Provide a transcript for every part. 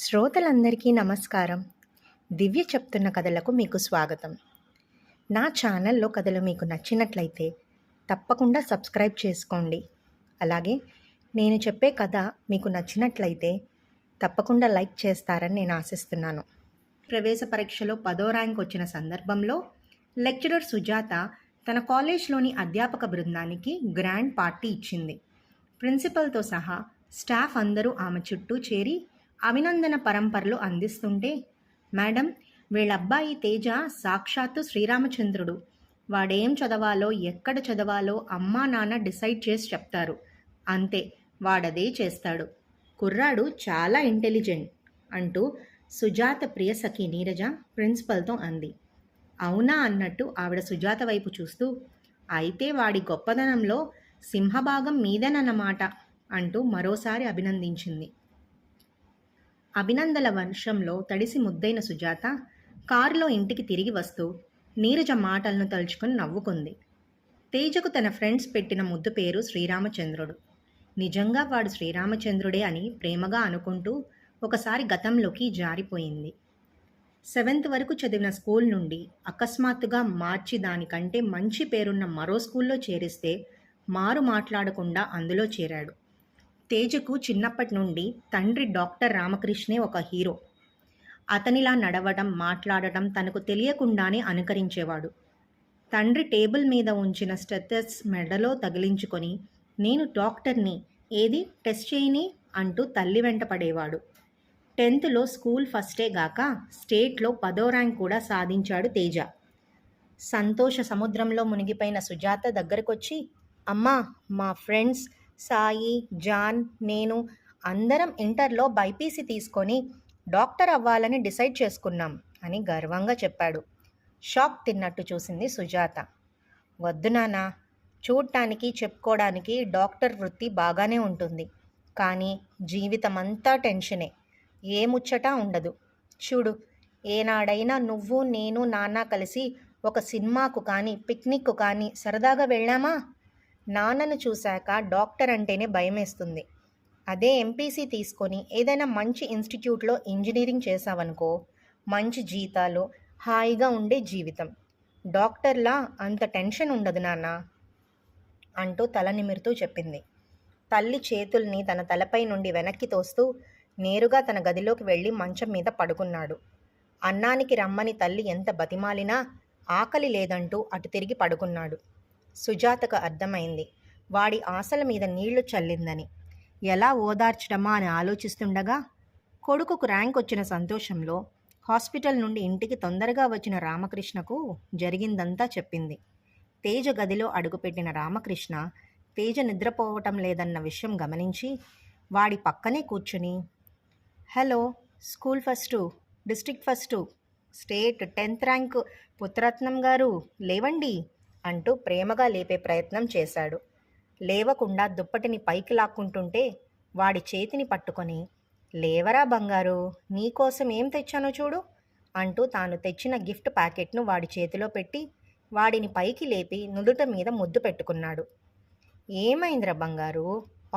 శ్రోతలందరికీ నమస్కారం. దివ్య చెప్తున్న కథలకు మీకు స్వాగతం. నా ఛానల్లో కథలు మీకు నచ్చినట్లయితే తప్పకుండా సబ్స్క్రైబ్ చేసుకోండి. అలాగే నేను చెప్పే కథ మీకు నచ్చినట్లయితే తప్పకుండా లైక్ చేస్తారని నేను ఆశిస్తున్నాను. ప్రవేశ పరీక్షలో 10వ ర్యాంక్ వచ్చిన సందర్భంలో లెక్చరర్ సుజాత తన కాలేజ్లోని అధ్యాపక బృందానికి గ్రాండ్ పార్టీ ఇచ్చింది. ప్రిన్సిపల్తో సహా స్టాఫ్ అందరూ ఆమె చుట్టూ చేరి అభినందన పరంపరలు అందిస్తుంటే, మేడం, వీళ్ళబ్బాయి తేజ సాక్షాత్తు శ్రీరామచంద్రుడు. వాడేం చదవాలో ఎక్కడ చదవాలో అమ్మా నాన్న డిసైడ్ చేసి చెప్తారు. అంతే, వాడదే చేస్తాడు. కుర్రాడు చాలా ఇంటెలిజెంట్ అంటూ సుజాత ప్రియ సఖి నీరజ ప్రిన్సిపల్తో అంది. అవునా అన్నట్టు ఆవిడ సుజాత వైపు చూస్తూ, అయితే వాడి గొప్పదనంలో సింహభాగం మీదేనన్నమాట అంటూ మరోసారి అభినందించింది. అభినందనల వర్షంలో తడిసి ముద్దైన సుజాత కారులో ఇంటికి తిరిగి వస్తూ నీరజ మాటలను తలుచుకొని నవ్వుకుంది. తేజకు తన ఫ్రెండ్స్ పెట్టిన ముద్దు పేరు శ్రీరామచంద్రుడు. నిజంగా వాడు శ్రీరామచంద్రుడే అని ప్రేమగా అనుకుంటూ ఒకసారి గతంలోకి జారిపోయింది. 7th వరకు చదివిన స్కూల్ నుండి అకస్మాత్తుగా మార్చి దానికంటే మంచి పేరున్న మరో స్కూల్లో చేరిస్తే మారు మాట్లాడకుండా అందులో చేరాడు. తేజకు చిన్నప్పటి నుండి తండ్రి డాక్టర్ రామకృష్ణే ఒక హీరో. అతనిలా నడవడం, మాట్లాడటం తనకు తెలియకుండానే అనుకరించేవాడు. తండ్రి టేబుల్ మీద ఉంచిన స్టెథస్ మెడలో తగిలించుకొని, నేను డాక్టర్ని, ఏది టెస్ట్ చేయని అంటూ తల్లి వెంట పడేవాడు. 10thలో స్కూల్ ఫస్టే గాక స్టేట్లో 10వ ర్యాంక్ కూడా సాధించాడు తేజ. సంతోష సముద్రంలో మునిగిపోయిన సుజాత దగ్గరకొచ్చి, అమ్మా, మా ఫ్రెండ్స్ సాయి, జాన్, నేను అందరం ఇంటర్లో బైపీసీ తీసుకొని డాక్టర్ అవ్వాలని డిసైడ్ చేసుకున్నాం అని గర్వంగా చెప్పాడు. షాక్ తిన్నట్టు చూసింది సుజాత. వద్దు నాన్న, చూడటానికి చెప్పుకోవడానికి డాక్టర్ వృత్తి బాగానే ఉంటుంది, కానీ జీవితమంతా టెన్షనే, ఏ ముచ్చటా ఉండదు. చూడు, ఏనాడైనా నువ్వు, నేను, నాన్న కలిసి ఒక సినిమాకు కానీ పిక్నిక్కు కానీ సరదాగా వెళ్ళామా? నాన్నను చూశాక డాక్టర్ అంటేనే భయమేస్తుంది. అదే ఎంపీసీ తీసుకొని ఏదైనా మంచి ఇన్స్టిట్యూట్లో ఇంజనీరింగ్ చేశావనుకో, మంచి జీతాలు, హాయిగా ఉండే జీవితం. డాక్టర్లా అంత టెన్షన్ ఉండదు నాన్న అంటూ తల నిమురుతూ చెప్పింది. తల్లి చేతుల్ని తన తలపై నుండి వెనక్కి తోస్తూ నేరుగా తన గదిలోకి వెళ్ళి మంచం మీద పడుకున్నాడు. అన్నానికి రమ్మని తల్లి ఎంత బతిమాలినా ఆకలి లేదంటూ అటు తిరిగి పడుకున్నాడు. సుజాతకు అర్థమైంది వాడి ఆశల మీద నీళ్లు చల్లిందని. ఎలా ఓదార్చడమా అని ఆలోచిస్తుండగా కొడుకుకు ర్యాంక్ వచ్చిన సంతోషంలో హాస్పిటల్ నుండి ఇంటికి తొందరగా వచ్చిన రామకృష్ణకు జరిగిందంతా చెప్పింది. తేజ గదిలో అడుగుపెట్టిన రామకృష్ణ తేజ నిద్రపోవటం లేదన్న విషయం గమనించి వాడి పక్కనే కూర్చుని, hello, school first, district first, state 10th rank పుత్రరత్నం గారు, లేవండి అంటూ ప్రేమగా లేపే ప్రయత్నం చేశాడు. లేవకుండా దుప్పటిని పైకి లాక్కుంటుంటే వాడి చేతిని పట్టుకొని, లేవరా బంగారు, నీకోసం ఏం తెచ్చానో చూడు అంటూ తాను తెచ్చిన గిఫ్ట్ ప్యాకెట్ను వాడి చేతిలో పెట్టి వాడిని పైకి లేపి నుదుట మీద ముద్దు పెట్టుకున్నాడు. ఏమైందిరా బంగారు,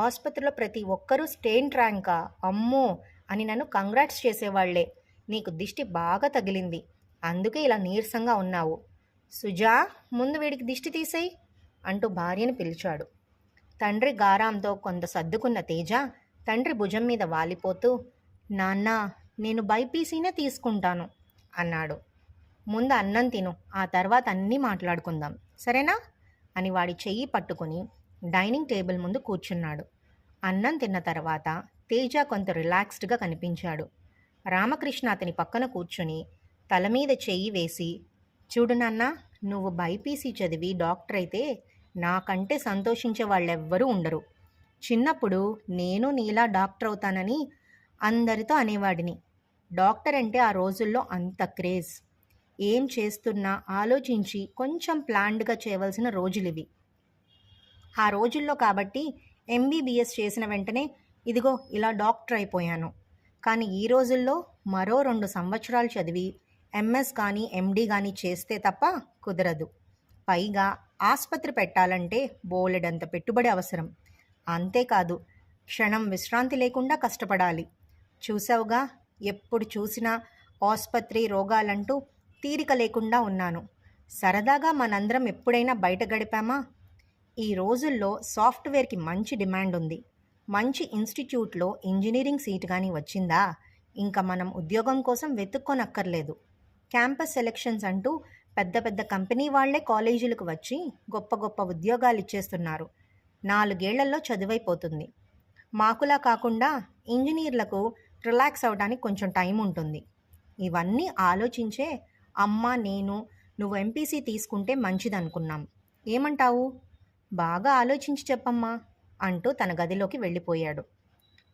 ఆసుపత్రిలో ప్రతి ఒక్కరూ స్టేట్ ర్యాంకా, అమ్మో అని నన్ను కంగ్రాట్స్ చేసేవాళ్లే. నీకు దిష్టి బాగా తగిలింది, అందుకే ఇలా నీరసంగా ఉన్నావు. సుజా, ముందు వీడికి దిష్టి తీసేయి అంటూ భార్యను పిలిచాడు. తండ్రి గారాంతో కొంత సర్దుకున్న తేజ తండ్రి భుజం మీద వాలిపోతూ, నాన్న, నేను బైపీసీనే తీసుకుంటాను అన్నాడు. ముందు అన్నం తిను, ఆ తర్వాత అన్నీ మాట్లాడుకుందాం, సరేనా అని వాడి చెయ్యి పట్టుకుని డైనింగ్ టేబుల్ ముందు కూర్చున్నాడు. అన్నం తిన్న తర్వాత తేజ కొంత రిలాక్స్డ్గా కనిపించాడు. రామకృష్ణ అతని పక్కన కూర్చుని తల మీద చెయ్యి వేసి, చూడు నాన్న, నువ్వు బైపీసీ చదివి డాక్టర్ అయితే నాకంటే సంతోషించే వాళ్ళెవ్వరూ ఉండరు. చిన్నప్పుడు నేను నీలా డాక్టర్ అవుతానని అందరితో అనేవాడిని. డాక్టర్ అంటే ఆ రోజుల్లో అంత క్రేజ్. ఏం చేస్తున్నా ఆలోచించి కొంచెం ప్లాన్డ్గా చేయవలసిన రోజులివి. ఆ రోజుల్లో కాబట్టి ఎంబీబీఎస్ చేసిన వెంటనే ఇదిగో ఇలా డాక్టర్ అయిపోయాను. కానీ ఈ రోజుల్లో మరో 2 సంవత్సరాలు చదివి ఎంఎస్ కానీ ఎండి కానీ చేస్తే తప్ప కుదరదు. పైగా ఆసుపత్రి పెట్టాలంటే బోలెడంత పెట్టుబడి అవసరం. అంతేకాదు, క్షణం విశ్రాంతి లేకుండా కష్టపడాలి. చూసావుగా, ఎప్పుడు చూసినా ఆస్పత్రి రోగాలంటూ తీరిక లేకుండా ఉన్నాను. సరదాగా మనందరం ఎప్పుడైనా బయట గడిపామా? ఈ రోజుల్లో సాఫ్ట్వేర్కి మంచి డిమాండ్ ఉంది. మంచి ఇన్స్టిట్యూట్లో ఇంజనీరింగ్ సీట్ కానీ వచ్చిందా ఇంకా మనం ఉద్యోగం కోసం వెతుక్కోనక్కర్లేదు. క్యాంపస్ సెలెక్షన్స్ అంటూ పెద్ద పెద్ద కంపెనీ వాళ్లే కాలేజీలకు వచ్చి గొప్ప గొప్ప ఉద్యోగాలు ఇచ్చేస్తున్నారు. 4 ఏళ్లలో చదువైపోతుంది. మాకులా కాకుండా ఇంజనీర్లకు రిలాక్స్ అవ్వడానికి కొంచెం టైం ఉంటుంది. ఇవన్నీ ఆలోచించే అమ్మ నేను నువ్వు ఎంపీసీ తీసుకుంటే మంచిదనుకున్నాం. ఏమంటావు? బాగా ఆలోచించి చెప్పమ్మా అంటూ తన గదిలోకి వెళ్ళిపోయాడు.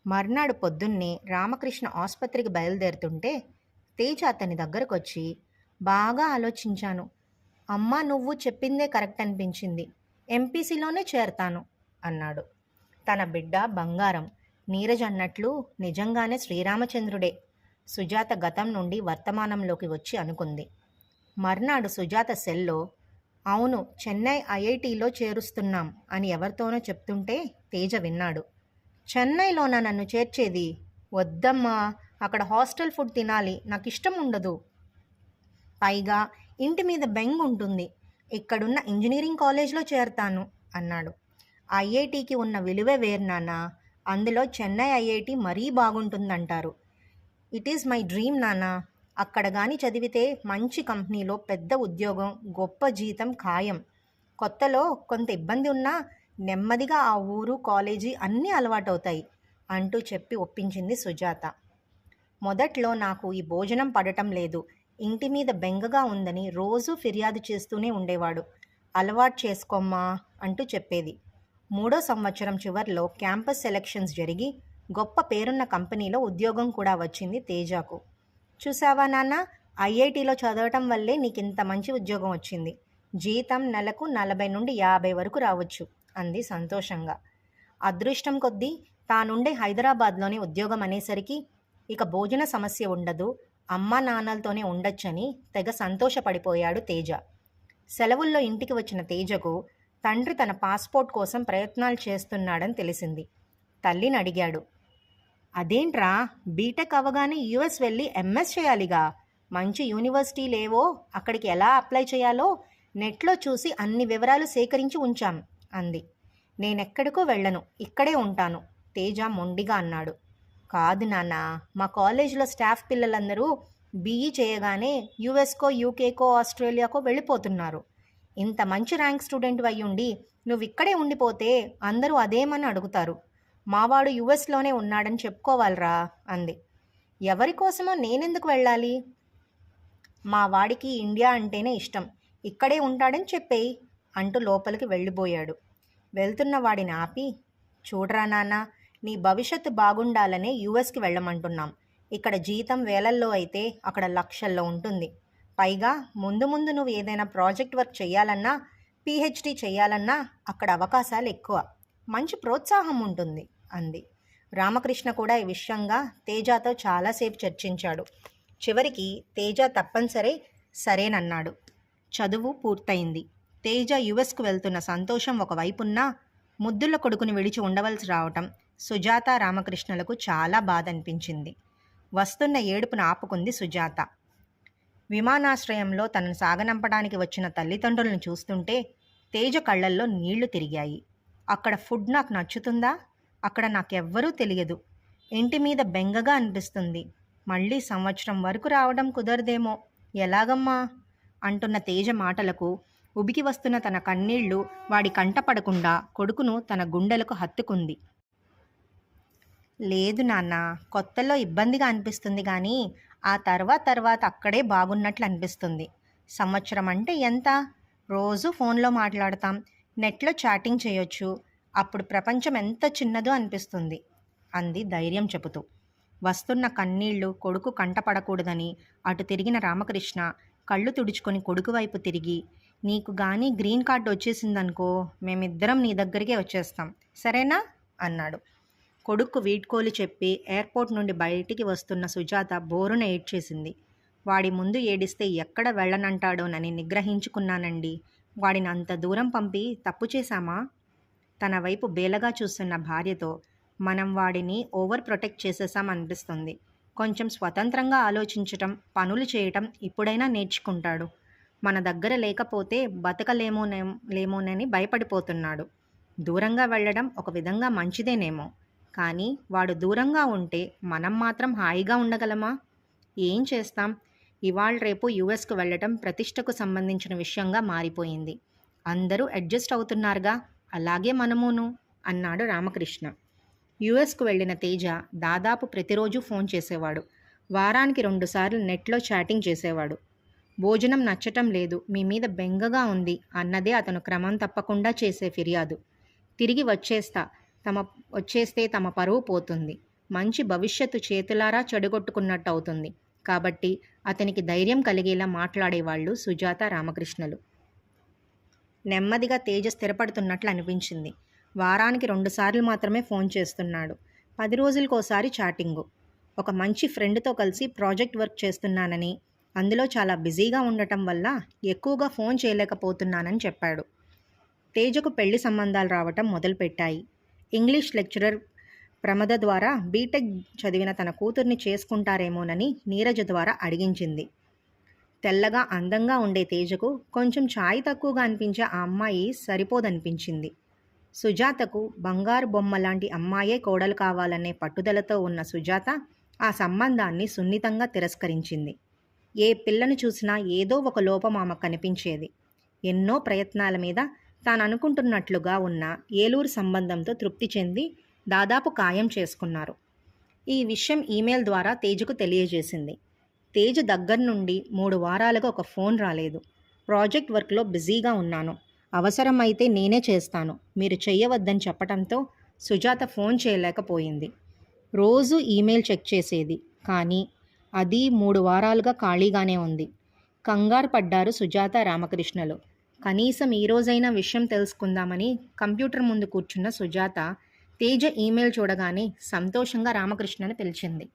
మర్నాడు పొద్దున్నే రామకృష్ణ ఆసుపత్రికి బయలుదేరుతుంటే తేజ అతని దగ్గరకొచ్చి, బాగా ఆలోచించాను. అమ్మా నువ్వు చెప్పిందే కరెక్ట్ అనిపించింది. ఎంపీసీలోనే చేరతాను అన్నాడు. తన బిడ్డ బంగారం. నీరజ్ అన్నట్లు నిజంగానే శ్రీరామచంద్రుడే. సుజాత గతం నుండి వర్తమానంలోకి వచ్చి అనుకుంది. మర్నాడు సుజాత సెల్లో, అవును చెన్నై ఐఐటీలో చేరుస్తున్నాం అని ఎవరితోనో చెప్తుంటే తేజ విన్నాడు. చెన్నైలోనా నన్ను చేర్చేది? వద్దమ్మా, అక్కడ హాస్టల్ ఫుడ్ తినాలి, నాకు ఇష్టం ఉండదు. పైగా ఇంటి మీద బెంగ్ ఉంటుంది. ఇక్కడున్న ఇంజనీరింగ్ కాలేజ్లో చేరతాను అన్నాడు. ఐఐటికి ఉన్న విలువే వేరు నాన్న. అందులో చెన్నై ఐఐటి మరీ బాగుంటుందంటారు. ఇట్ ఈజ్ మై డ్రీమ్ నాన్న. అక్కడ కానీ చదివితే మంచి కంపెనీలో పెద్ద ఉద్యోగం, గొప్ప జీతం ఖాయం. కొత్తలో కొంత ఇబ్బంది ఉన్నా నెమ్మదిగా ఆ ఊరు కాలేజీ అన్నీ అలవాటవుతాయి అంటూ చెప్పి ఒప్పించింది సుజాత. మొదట్లో నాకు ఈ భోజనం పడటం లేదు, ఇంటి మీద బెంగగా ఉందని రోజూ ఫిర్యాదు చేస్తూనే ఉండేవాడు. అలవాటు చేసుకోమ్మా అంటూ చెప్పేది. 3వ సంవత్సరం చివర్లో క్యాంపస్ సెలెక్షన్స్ జరిగి గొప్ప పేరున్న కంపెనీలో ఉద్యోగం కూడా వచ్చింది తేజకు. చూసావా నాన్న, ఐఐటీలో చదవటం వల్లే నీకు ఇంత మంచి ఉద్యోగం వచ్చింది. జీతం నెలకు 40 నుండి 50 వరకు రావచ్చు అంది సంతోషంగా. అదృష్టం కొద్దీ తానుండే హైదరాబాద్లోనే ఉద్యోగం అనేసరికి ఇక భోజన సమస్య ఉండదు, అమ్మా నాన్నలతోనే ఉండొచ్చని తెగ సంతోషపడిపోయాడు తేజ. సెలవుల్లో ఇంటికి వచ్చిన తేజకు తండ్రి తన పాస్పోర్ట్ కోసం ప్రయత్నాలు చేస్తున్నాడని తెలిసింది. తల్లిని అడిగాడు, అదేంట్రా, బీటెక్ అవగానే యుఎస్ వెళ్ళి ఎంఎస్ చేయాలిగా, మంచి యూనివర్సిటీలేవో అక్కడికి ఎలా అప్లై చేయాలో నెట్లో చూసి అన్ని వివరాలు సేకరించి ఉంచాం అంది. నేనెక్కడికో వెళ్ళను, ఇక్కడే ఉంటాను తేజ మొండిగా అన్నాడు. కాదు నాన్న, మా కాలేజీలో స్టాఫ్ పిల్లలందరూ బీఈ చేయగానే యుఎస్కో యూకేకో ఆస్ట్రేలియాకో వెళ్ళిపోతున్నారు. ఇంత మంచి ర్యాంక్ స్టూడెంట్ అయ్యుండి నువ్వు ఇక్కడే ఉండిపోతే అందరూ అదేమని అడుగుతారు. మావాడు యుఎస్లోనే ఉన్నాడని చెప్పుకోవాలరా అంది. ఎవరి కోసమో నేనెందుకు వెళ్ళాలి? మా వాడికి ఇండియా అంటేనే ఇష్టం, ఇక్కడే ఉంటాడని చెప్పేయి అంటూ లోపలికి వెళ్ళిపోయాడు. వెళ్తున్న వాడిని ఆపి, చూడరా నాన్న, నీ భవిష్యత్తు బాగుండాలనే యుఎస్కి వెళ్ళమంటున్నాం. ఇక్కడ జీతం వేలల్లో అయితే అక్కడ లక్షల్లో ఉంటుంది. పైగా ముందు ముందు నువ్వు ఏదైనా ప్రాజెక్ట్ వర్క్ చేయాలన్నా, పిహెచ్డి చేయాలన్నా అక్కడ అవకాశాలు ఎక్కువ, మంచి ప్రోత్సాహం ఉంటుంది అంది. రామకృష్ణ కూడా ఈ విషయంగా తేజతో చాలాసేపు చర్చించాడు. చివరికి తేజ తప్పనిసరే సరేనన్నాడు. చదువు పూర్తయింది. తేజ యుఎస్కు వెళ్తున్న సంతోషం ఒకవైపున్నా, ముద్దుల కొడుకుని విడిచి ఉండవలసి రావటం సుజాత రామకృష్ణలకు చాలా బాధ అనిపించింది. వస్తున్న ఏడుపును ఆపుకుంది సుజాత. విమానాశ్రయంలో తనను సాగనంపడానికి వచ్చిన తల్లిదండ్రులను చూస్తుంటే తేజ కళ్ళల్లో నీళ్లు తిరిగాయి. అక్కడ ఫుడ్ నాకు నచ్చుతుందా? అక్కడ నాకెవ్వరూ తెలియదు. ఇంటి మీద బెంగగా అనిపిస్తుంది. మళ్ళీ సంవత్సరం వరకు రావడం కుదరదేమో, ఎలాగమ్మా అంటున్న తేజ మాటలకు ఉబికి వస్తున్న తన కన్నీళ్లు వాడి కంటపడకుండా కొడుకును తన గుండెలకు హత్తుకుంది. లేదు నాన్న, కొత్తలో ఇబ్బందిగా అనిపిస్తుంది కానీ ఆ తర్వాత అక్కడే బాగున్నట్లు అనిపిస్తుంది. సంవత్సరం అంటే ఎంత? రోజు ఫోన్లో మాట్లాడతాం, నెట్లో చాటింగ్ చేయొచ్చు, అప్పుడు ప్రపంచం ఎంత చిన్నదో అనిపిస్తుంది అంది ధైర్యం చెబుతూ. వస్తున్న కన్నీళ్లు కొడుకు కంటపడకూడదని అటు తిరిగిన రామకృష్ణ కళ్ళు తుడుచుకొని కొడుకు వైపు తిరిగి, నీకు కానీ గ్రీన్ కార్డు వచ్చేసిందనుకో, మేమిద్దరం నీ దగ్గరికే వచ్చేస్తాం, సరేనా అన్నాడు. కొడుకు వీడ్కోలు చెప్పి ఎయిర్పోర్ట్ నుండి బయటికి వస్తున్న సుజాత బోరున ఏడ్చేసింది. వాడి ముందు ఏడిస్తే ఎక్కడ వెళ్ళనంటాడోనని నిగ్రహించుకున్నానండి. వాడిని అంత దూరం పంపి తప్పు చేశామా? తన వైపు బేలగా చూస్తున్న భార్యతో, మనం వాడిని ఓవర్ ప్రొటెక్ట్ చేసేసామనిపిస్తుంది. కొంచెం స్వతంత్రంగా ఆలోచించటం, పనులు చేయటం ఇప్పుడైనా నేర్చుకుంటాడు. మన దగ్గర లేకపోతే లేమోనని భయపడిపోతున్నాడు. దూరంగా వెళ్ళడం ఒక విధంగా మంచిదేనేమో. కానీ వాడు దూరంగా ఉంటే మనం మాత్రం హాయిగా ఉండగలమా? ఏం చేస్తాం? ఇవాళ రేపు యుఎస్కు వెళ్ళటం ప్రతిష్టకు సంబంధించిన విషయంగా మారిపోయింది. అందరూ అడ్జస్ట్ అవుతున్నారుగా, అలాగే మనమును అన్నాడు రామకృష్ణ. యుఎస్కు వెళ్ళిన తేజ దాదాపు ప్రతిరోజు ఫోన్ చేసేవాడు. వారానికి 2 సార్లు నెట్లో చాటింగ్ చేసేవాడు. భోజనం నచ్చటం లేదు, మీ మీద బెంగగా ఉంది అన్నదే అతను క్రమం తప్పకుండా చేసే ఫిర్యాదు. తిరిగి వచ్చేస్తే తమ పరువు పోతుంది, మంచి భవిష్యత్తు చేతులారా చెడగొట్టుకున్నట్టు అవుతుంది. కాబట్టి అతనికి ధైర్యం కలిగేలా మాట్లాడేవాళ్ళు సుజాత, రామకృష్ణలు. నెమ్మదిగా తేజ స్థిరపడుతున్నట్లు అనిపించింది. వారానికి 2 సార్లు మాత్రమే ఫోన్ చేస్తున్నాడు. 10 రోజులకోసారి చాటింగు. ఒక మంచి ఫ్రెండ్తో కలిసి ప్రాజెక్ట్ వర్క్ చేస్తున్నానని, అందులో చాలా బిజీగా ఉండటం వల్ల ఎక్కువగా ఫోన్ చేయలేకపోతున్నానని చెప్పాడు. తేజకు పెళ్లి సంబంధాలు రావటం మొదలుపెట్టాయి. ఇంగ్లీష్ లెక్చరర్ ప్రమద ద్వారా బీటెక్ చదివిన తన కూతుర్ని చేసుకుంటారేమోనని నీరజ ద్వారా అడిగించింది. తెల్లగా అందంగా ఉండే తేజకు కొంచెం ఛాయ్ తక్కువగా అనిపించే ఆ అమ్మాయి సరిపోదనిపించింది. సుజాతకు బంగారు బొమ్మ లాంటి అమ్మాయే కోడలు కావాలనే పట్టుదలతో ఉన్న సుజాత ఆ సంబంధాన్ని సున్నితంగా తిరస్కరించింది. ఏ పిల్లను చూసినా ఏదో ఒక లోపం ఆమెకు కనిపించేది. ఎన్నో ప్రయత్నాల మీద తాను అనుకుంటున్నట్లుగా ఉన్న ఏలూరు సంబంధంతో తృప్తి చెంది దాదాపు ఖాయం చేసుకున్నారు. ఈ విషయం ఈమెయిల్ ద్వారా తేజకు తెలియజేసింది. తేజ దగ్గర నుండి 3 వారాలుగా ఒక ఫోన్ రాలేదు. ప్రాజెక్ట్ వర్క్లో బిజీగా ఉన్నాను, అవసరమైతే నేనే చేస్తాను, మీరు చెయ్యవద్దని చెప్పడంతో సుజాత ఫోన్ చేయలేకపోయింది. రోజు ఈమెయిల్ చెక్ చేసేది, కానీ అది 3 వారాలుగా ఖాళీగానే ఉంది. కంగారు పడ్డారు సుజాత, రామకృష్ణలు. కనీసం ఈరోజైనా విషయం తెలుసుకుందామని కంప్యూటర్ ముందు కూర్చున్న సుజాత తేజ ఈమెయిల్ చూడగానే సంతోషంగా రామకృష్ణని పిలిచింది.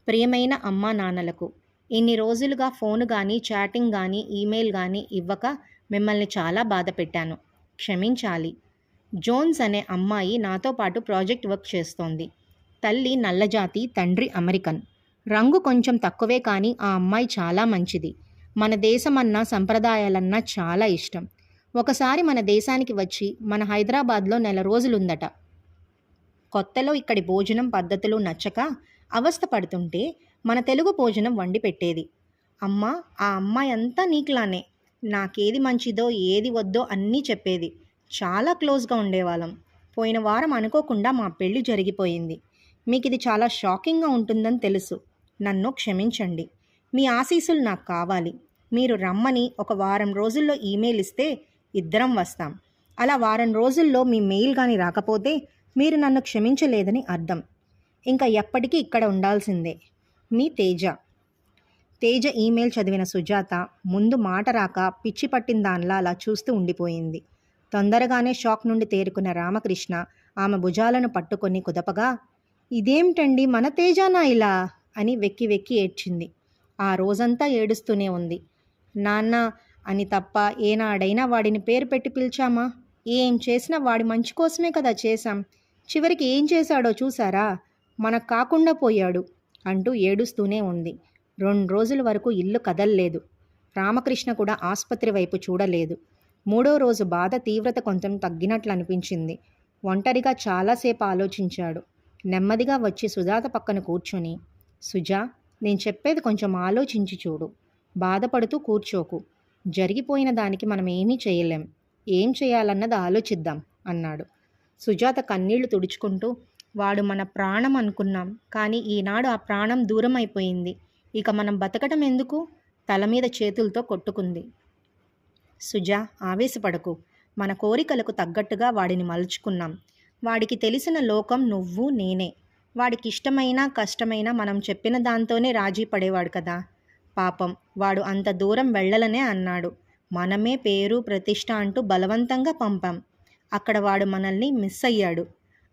ప్రియమైన అమ్మా నాన్నలకు, ఇన్ని రోజులుగా ఫోను కానీ, చాటింగ్ కానీ, ఈమెయిల్ కానీ ఇవ్వక మిమ్మల్ని చాలా బాధ పెట్టాను, క్షమించాలి. జోన్స్ అనే అమ్మాయి నాతో పాటు ప్రాజెక్ట్ వర్క్ చేస్తోంది. తల్లి నల్లజాతి, తండ్రి అమెరికన్. రంగు కొంచెం తక్కువే కానీ ఆ అమ్మాయి చాలా మంచిది. మన దేశమన్నా సంప్రదాయాలన్నా చాలా ఇష్టం. ఒకసారి మన దేశానికి వచ్చి మన హైదరాబాద్లో 1 నెల రోజులుందట. కొత్తలో ఇక్కడి భోజనం పద్ధతులు నచ్చక అవస్థ పడుతుంటే మన తెలుగు భోజనం వండి పెట్టేది. అమ్మా, ఆ అమ్మాయి అంతా నీకులానే. నాకేది మంచిదో ఏది వద్దో అన్నీ చెప్పేది. చాలా క్లోజ్గా ఉండేవాళ్ళం. పోయిన వారం అనుకోకుండా మా పెళ్లి జరిగిపోయింది. మీకు ఇది చాలా షాకింగ్గా ఉంటుందని తెలుసు. నన్ను క్షమించండి. మీ ఆశీస్సులు నాకు కావాలి. మీరు రమ్మని ఒక వారం రోజుల్లో ఈమెయిల్ ఇస్తే ఇద్దరం వస్తాం. అలా వారం రోజుల్లో మీ మెయిల్ కానీ రాకపోతే మీరు నన్ను క్షమించలేదని అర్థం. ఇంకా ఎప్పటికీ ఇక్కడ ఉండాల్సిందే. మీ తేజ. తేజ ఈమెయిల్ చదివిన సుజాత ముందు మాట రాక పిచ్చి పట్టిన దానిలా అలా చూస్తూ ఉండిపోయింది. తొందరగానే షాక్ నుండి తేరుకున్న రామకృష్ణ ఆమె భుజాలను పట్టుకొని కుదపగా, ఇదేమిటండి, మన తేజానా ఇలా అని వెక్కి వెక్కి ఏడ్చింది. ఆ రోజంతా ఏడుస్తూనే ఉంది. నాన్న అని తప్ప ఏనాడైనా వాడిని పేరు పెట్టి పిలిచామా? ఏం చేసినా వాడి మంచి కోసమే కదా చేశాం. చివరికి ఏం చేశాడో చూసారా? మనకు కాకుండా పోయాడు అంటూ ఏడుస్తూనే ఉంది. 2 రోజుల వరకు ఇల్లు కదల్లేదు. రామకృష్ణ కూడా ఆసుపత్రి వైపు చూడలేదు. 3వ రోజు బాధ తీవ్రత కొంచెం తగ్గినట్లు అనిపించింది. ఒంటరిగా చాలాసేపు ఆలోచించాడు. నెమ్మదిగా వచ్చి సుజాత పక్కన కూర్చొని, సుజా, నేను చెప్పేది కొంచెం ఆలోచించి చూడు. బాధపడుతూ కూర్చోకు. జరిగిపోయిన దానికి మనం ఏమీ చేయలేం. ఏం చేయాలన్నది ఆలోచిద్దాం అన్నాడు. సుజాత కన్నీళ్లు తుడుచుకుంటూ, వాడు మన ప్రాణం అనుకున్నాం, కానీ ఈనాడు ఆ ప్రాణం దూరం అయిపోయింది. ఇక మనం బతకటం ఎందుకు? తల మీద చేతులతో కొట్టుకుంది. సుజా, ఆవేశపడకు. మన కోరికలకు తగ్గట్టుగా వాడిని మలుచుకున్నాం. వాడికి తెలిసిన లోకం నువ్వు నేనే. వాడికి ఇష్టమైనా కష్టమైనా మనం చెప్పిన దాంతోనే రాజీ పడేవాడు కదా. పాపం, వాడు అంత దూరం వెళ్ళలనే అన్నాడు. మనమే పేరు ప్రతిష్ట అంటూ బలవంతంగా పంపాం. అక్కడ వాడు మనల్ని మిస్ అయ్యాడు.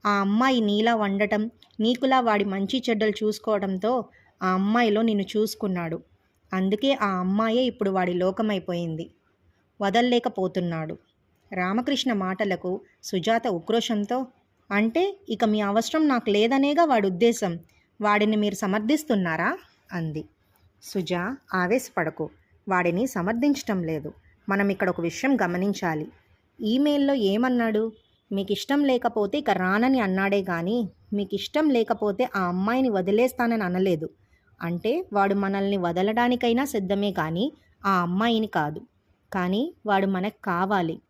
ఆ అమ్మాయి నీలా వండటం, నీకులా వాడి మంచి చెడ్డలు చూసుకోవడంతో ఆ అమ్మాయిలో నిన్ను చూసుకున్నాడు. అందుకే ఆ అమ్మాయే ఇప్పుడు వాడి లోకమైపోయింది. వదల్లేకపోతున్నాడు. రామకృష్ణ మాటలకు సుజాత ఉక్రోషంతో, అంటే ఇక మీ అవసరం నాకు లేదనేగా వాడి ఉద్దేశం. వాడిని మీరు సమర్థిస్తున్నారా అంది. సుజా, ఆవేశపడకు. వాడిని సమర్థించటం లేదు. మనం ఇక్కడ ఒక విషయం గమనించాలి. ఈమెయిల్లో ఏమన్నాడు? మీకిష్టం లేకపోతే ఇక రానని అన్నాడే కానీ మీకిష్టం లేకపోతే ఆ అమ్మాయిని వదిలేస్తానని అనలేదు. అంటే వాడు మనల్ని వదలడానికైనా సిద్ధమే కానీ ఆ అమ్మాయిని కాదు. కానీ వాడు మనకు కావాలి.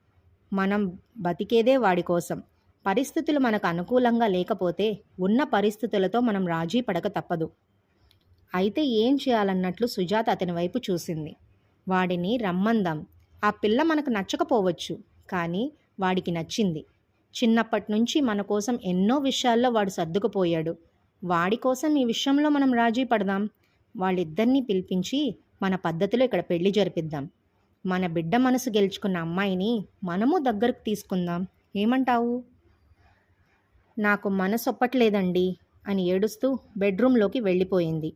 మనం బతికేదే వాడి కోసం. పరిస్థితులు మనకు అనుకూలంగా లేకపోతే ఉన్న పరిస్థితులతో మనం రాజీ పడక తప్పదు. అయితే ఏం చేయాలన్నట్లు సుజాత అతని వైపు చూసింది. వాడిని రమ్మందాం. ఆ పిల్ల మనకు నచ్చకపోవచ్చు, కానీ వాడికి నచ్చింది. చిన్నప్పటి నుంచి మన కోసం ఎన్నో విషయాల్లో వాడు సర్దుకుపోయాడు. వాడి కోసం ఈ విషయంలో మనం రాజీ పడదాం. వాళ్ళిద్దరినీ పిలిపించి మన పద్ధతిలో ఇక్కడ పెళ్లి జరిపిద్దాం. మన బిడ్డ మనసు గెలుచుకున్న అమ్మాయిని మనము దగ్గరకు తీసుకుందాం. ఏమంటావు? నాకు మనసొప్పట్లేదండి అని ఏడుస్తూ బెడ్రూంలోకి వెళ్ళిపోయింది.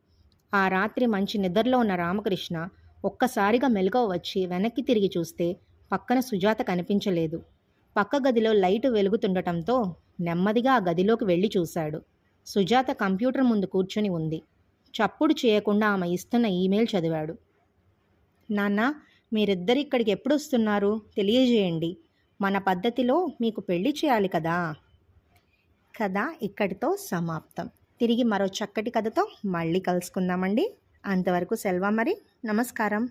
ఆ రాత్రి మంచి నిద్రలో ఉన్న రామకృష్ణ ఒక్కసారిగా మెలకువ వచ్చి వెనక్కి తిరిగి చూస్తే పక్కన సుజాత కనిపించలేదు. పక్క గదిలో లైటు వెలుగుతుండటంతో నెమ్మదిగా ఆ గదిలోకి వెళ్ళి చూశాడు. సుజాత కంప్యూటర్ ముందు కూర్చొని ఉంది. చప్పుడు చేయకుండా ఆమె ఇస్తున్న ఈమెయిల్ చదివాడు. నాన్న, మీరిద్దరు ఇక్కడికి ఎప్పుడు వస్తున్నారు? తెలియజేయండి. మన పద్ధతిలో మీకు పెళ్లి చేయాలి కదా. కథ ఇక్కడితో సమాప్తం. తిరిగి మరో చక్కటి కథతో మళ్ళీ కలుసుకుందామండి. అంతవరకు సెలవు మరి. నమస్కారం.